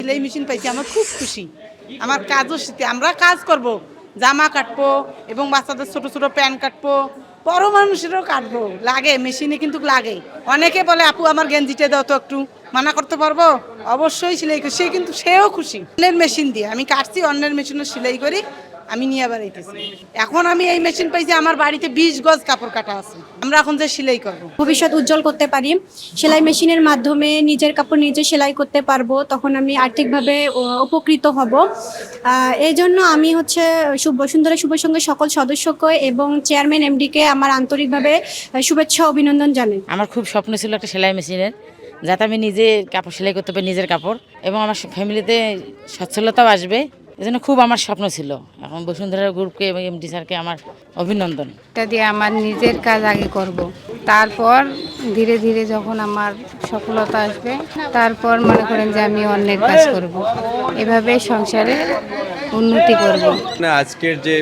সেলাই মেশিন পাইছি, আমার খুব খুশি। আমার কাজও শিখতে, আমরা কাজ করব, জামা কাটবো এবং বাচ্চাদের ছোট ছোট প্যান্ট কাটবো, বড় মানুষেরও কাটবো, লাগে মেশিনে কিন্তু লাগে। অনেকে বলে আপু আমার গেঞ্জিটা দাও তো একটু, মানা করতে পারবো? অবশ্যই সেলাই করি, সে কিন্তু সেও খুশি। অন্যের মেশিন দিয়ে আমি কাটছি, অন্যের মেশিনও সেলাই করি, আমি নিয়ে বেড়াইতেছি। এখন আমি এই মেশিন পাইছি, আমার বাড়িতে 20 গজ কাপড় কাটা আছে, আমরা এখন যে সেলাই করবো। ভবিষ্যৎ উজ্জ্বল করতে পারি, সেলাই মেশিনের মাধ্যমে নিজের কাপড় নিজে সেলাই করতে পারবো, তখন আমি আর্থিকভাবে উপকৃত হব। এই জন্য আমি হচ্ছে বসুন্ধরা শুভ সংঘের সকল সদস্যকে এবং চেয়ারম্যান এমডিকে আমার আন্তরিকভাবে শুভেচ্ছা অভিনন্দন জানাই। আমার খুব স্বপ্ন ছিল একটা সেলাই মেশিনের, যাতে আমি নিজে কাপড় সেলাই করতে পারি, নিজের কাপড়, এবং আমার ফ্যামিলিতে সচ্ছলতাও আসবে। এজন্য খুব আমার স্বপ্ন ছিল। এখন বসুন্ধরা গ্রুপকে এবং এমডি স্যারকে আমার অভিনন্দন। এটা দিয়ে আমার নিজের কাজ আগে করব, তারপর ধীরে ধীরে যখন আমার সফলতা আসবে, তারপর মনে করেন যে আমি অন্যের কাজ করব, এভাবে সংসারে উন্নতি করব। আজকের যে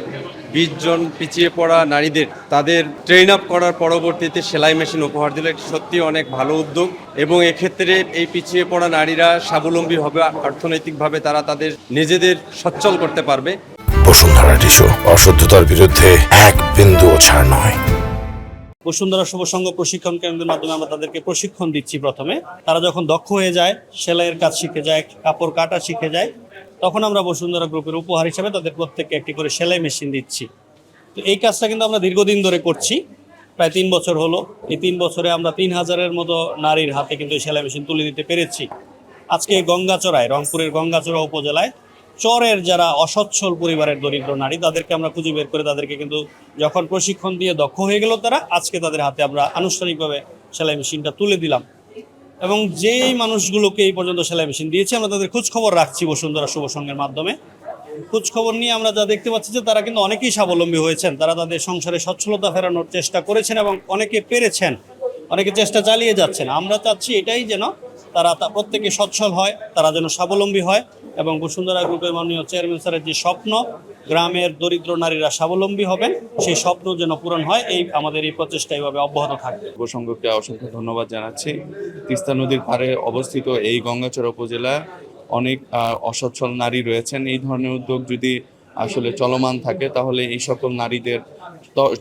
20 জন পিছিয়ে পড়া নারীদের তাদের ট্রেন আপ করার পরবর্তীতে সেলাই মেশিন উপহার দিলে সত্যি অনেক ভালো উদ্যোগ, এবং এক্ষেত্রে এই পিছিয়ে পড়া নারীরা স্বাবলম্বী হবে, অর্থনৈতিকভাবে তারা তাদের নিজেদের সচ্ছল করতে পারবে। বসুন্ধরা টিস্যু, অশুদ্ধতার বিরুদ্ধে এক বিন্দুও ছাড় নয়। বসুন্ধরা শুভ সংঘ প্রশিক্ষণ কেন্দ্রের মাধ্যমে আমরা তাদেরকে প্রশিক্ষণ দিচ্ছি। প্রথমে তারা যখন দক্ষ হয়ে যায়, সেলাইয়ের কাজ শিখে যায়, কাপড় কাটা শিখে যায়, তখন আমরা বসুন্ধরা গ্রুপের উপহার হিসেবে তাদের প্রত্যেককে একটি করে সেলাই মেশিন দিচ্ছি। তো এই কাজটা কিন্তু আমরা দীর্ঘদিন ধরে করছি, প্রায় 3 বছর হলো। এই 3 বছরে আমরা 3000-এর মতো নারীর হাতে কিন্তু এই সেলাই মেশিন তুলে দিতে পেরেছি। আজকে গঙ্গাচড়ায়, রংপুরের গঙ্গাচড়া উপজেলায় চরের যারা অসচ্ছল পরিবারের দরিদ্র নারী, তাদেরকে আমরা খুঁজে বের করে তাদেরকে কিন্তু যখন প্রশিক্ষণ দিয়ে দক্ষ হয়ে গেল তারা, আজকে তাদের হাতে আমরা আনুষ্ঠানিকভাবে সেলাই মেশিনটা তুলে দিলাম। এবং যেই মানুষগুলোকে এই পর্যন্ত সেলাই মেশিন দিয়েছি, আমরা তাদের খোঁজ খবর রাখছি বসুন্ধরা শুভ সংঘের মাধ্যমে। খোঁজ খবর নিয়ে আমরা যা দেখতে পাচ্ছি যে তারা কিন্তু অনেকেই স্বাবলম্বী হয়েছেন, তারা তাদের সংসারে সচ্ছলতা ফেরানোর চেষ্টা করেছেন এবং অনেকে পেরেছেন, অনেকে চেষ্টা চালিয়ে যাচ্ছেন। আমরা চাচ্ছি এটাই যেন তারা প্রত্যেকে সচ্ছল হয়, তারা যেন স্বাবলম্বী হয়, এবং বসুন্ধরা গ্রুপের মাননীয় চেয়ারম্যান স্যারের যে স্বপ্ন গ্রামের দরিদ্র নারীরা স্বাবলম্বী হবেন, সেই স্বপ্ন যেন পূরণ হয়, এই আমাদের এই প্রচেষ্টা এইভাবে অব্যাহত থাকবে। যুব সংঘকে অসংখ্য ধন্যবাদ জানাচ্ছি। তিস্তা নদীর ধারে অবস্থিত এই গঙ্গাচড়া উপজেলায় অনেক অসচ্ছল নারী রয়েছেন। এই ধরনের উদ্যোগ যদি আসলে চলমান থাকে, তাহলে এই সকল নারীদের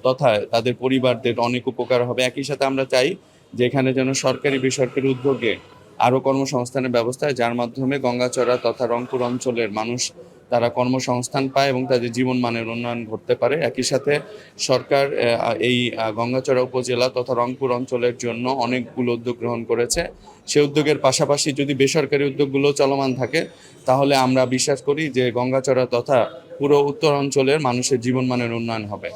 তথা তাদের পরিবারদের অনেক উপকার হবে। একই সাথে আমরা চাই যে এখানে যেন সরকারি বেসরকারি উদ্যোগে আরও কর্মসংস্থানের ব্যবস্থা, যার মাধ্যমে গঙ্গাচড়া তথা রংপুর অঞ্চলের মানুষ তারা কর্মসংস্থান পায় এবং তাদের জীবন মানের উন্নয়ন ঘটতে পারে। একই সাথে সরকার এই গঙ্গাচড়া উপজেলা তথা রংপুর অঞ্চলের জন্য অনেকগুলো উদ্যোগ গ্রহণ করেছে। সে উদ্যোগের পাশাপাশি যদি বেসরকারি উদ্যোগগুলো চলমান থাকে, তাহলে আমরা বিশ্বাস করি যে গঙ্গাচড়া তথা পুরো উত্তর অঞ্চলের মানুষের জীবন মানের উন্নয়ন হবে।